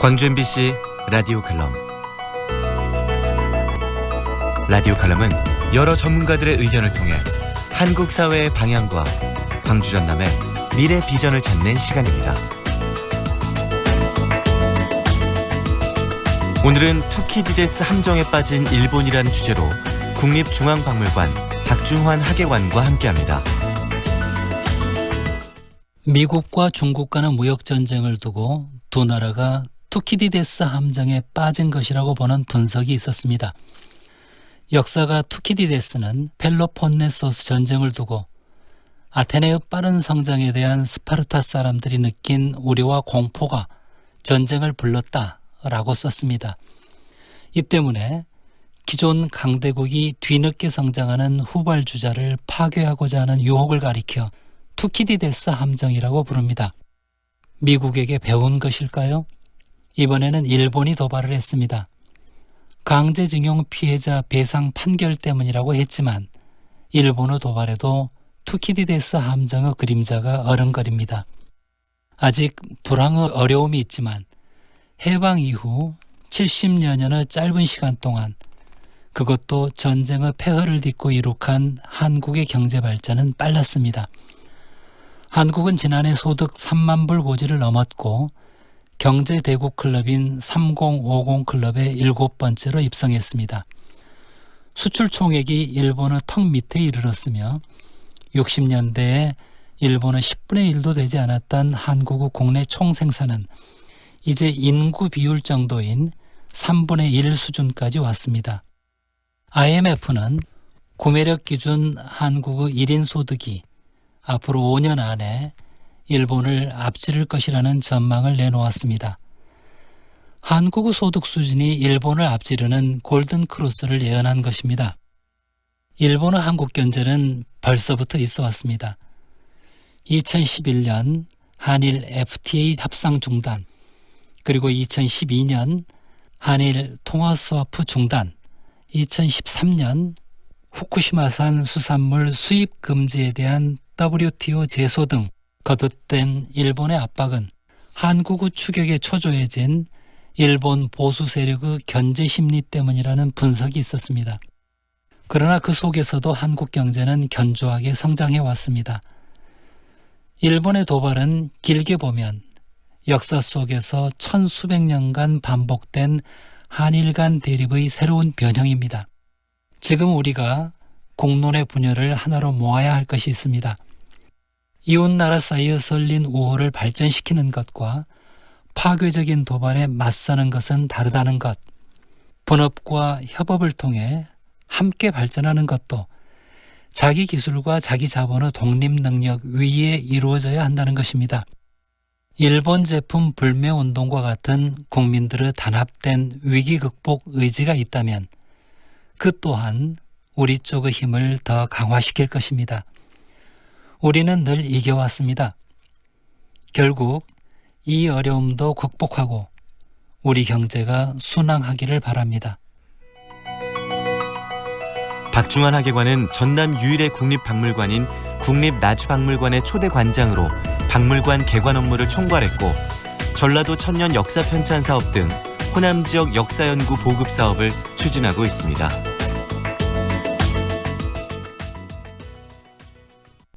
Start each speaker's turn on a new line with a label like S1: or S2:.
S1: 광주 MBC 라디오 칼럼. 라디오 칼럼은 여러 전문가들의 의견을 통해 한국 사회의 방향과 광주 전남의 미래 비전을 찾는 시간입니다. 오늘은 투키디데스 함정에 빠진 일본이라는 주제로 국립중앙박물관 박중환 학예관과 함께합니다.
S2: 미국과 중국 간의 무역전쟁을 두고 두 나라가 투키디데스 함정에 빠진 것이라고 보는 분석이 있었습니다. 역사가 투키디데스는 펠로폰네소스 전쟁을 두고 아테네의 빠른 성장에 대한 스파르타 사람들이 느낀 우려와 공포가 전쟁을 불렀다라고 썼습니다. 이 때문에 기존 강대국이 뒤늦게 성장하는 후발주자를 파괴하고자 하는 유혹을 가리켜 투키디데스 함정이라고 부릅니다. 미국에게 배운 것일까요? 이번에는 일본이 도발을 했습니다. 강제징용 피해자 배상 판결 때문이라고 했지만 일본의 도발에도 투키디데스 함정의 그림자가 어른거립니다. 아직 불황의 어려움이 있지만 해방 이후 70여 년의 짧은 시간 동안 그것도 전쟁의 폐허를 딛고 이룩한 한국의 경제 발전은 빨랐습니다. 한국은 지난해 소득 3만 불 고지를 넘었고 경제대국 클럽인 3050 클럽에 7번째로 입성했습니다. 수출 총액이 일본의 턱 밑에 이르렀으며 60년대에 일본의 10분의 1도 되지 않았던 한국의 국내 총생산은 이제 인구 비율 정도인 3분의 1 수준까지 왔습니다. IMF는 구매력 기준 한국의 1인 소득이 앞으로 5년 안에 일본을 앞지를 것이라는 전망을 내놓았습니다. 한국의 소득 수준이 일본을 앞지르는 골든 크로스를 예언한 것입니다. 일본의 한국 견제는 벌써부터 있어 왔습니다. 2011년 한일 FTA 협상 중단, 그리고 2012년 한일 통화 스와프 중단, 2013년 후쿠시마산 수산물 수입 금지에 대한 WTO 제소 등 거듭된 일본의 압박은 한국의 추격에 초조해진 일본 보수 세력의 견제 심리 때문이라는 분석이 있었습니다. 그러나 그 속에서도 한국 경제는 견조하게 성장해 왔습니다. 일본의 도발은 길게 보면 역사 속에서 천수백 년간 반복된 한일 간 대립의 새로운 변형입니다. 지금 우리가 국론의 분열을 하나로 모아야 할 것이 있습니다. 이웃나라 사이의 설린 우호를 발전시키는 것과 파괴적인 도발에 맞서는 것은 다르다는 것, 분업과 협업을 통해 함께 발전하는 것도 자기 기술과 자기 자본의 독립 능력 위에 이루어져야 한다는 것입니다. 일본 제품 불매 운동과 같은 국민들의 단합된 위기 극복 의지가 있다면 그 또한 우리 쪽의 힘을 더 강화시킬 것입니다. 우리는 늘 이겨왔습니다. 결국 이 어려움도 극복하고 우리 경제가 순항하기를 바랍니다.
S1: 박중환 학예관은 전남 유일의 국립박물관인 국립나주박물관의 초대 관장으로 박물관 개관 업무를 총괄했고 전라도 천년 역사 편찬 사업 등 호남 지역 역사 연구 보급 사업을 추진하고 있습니다.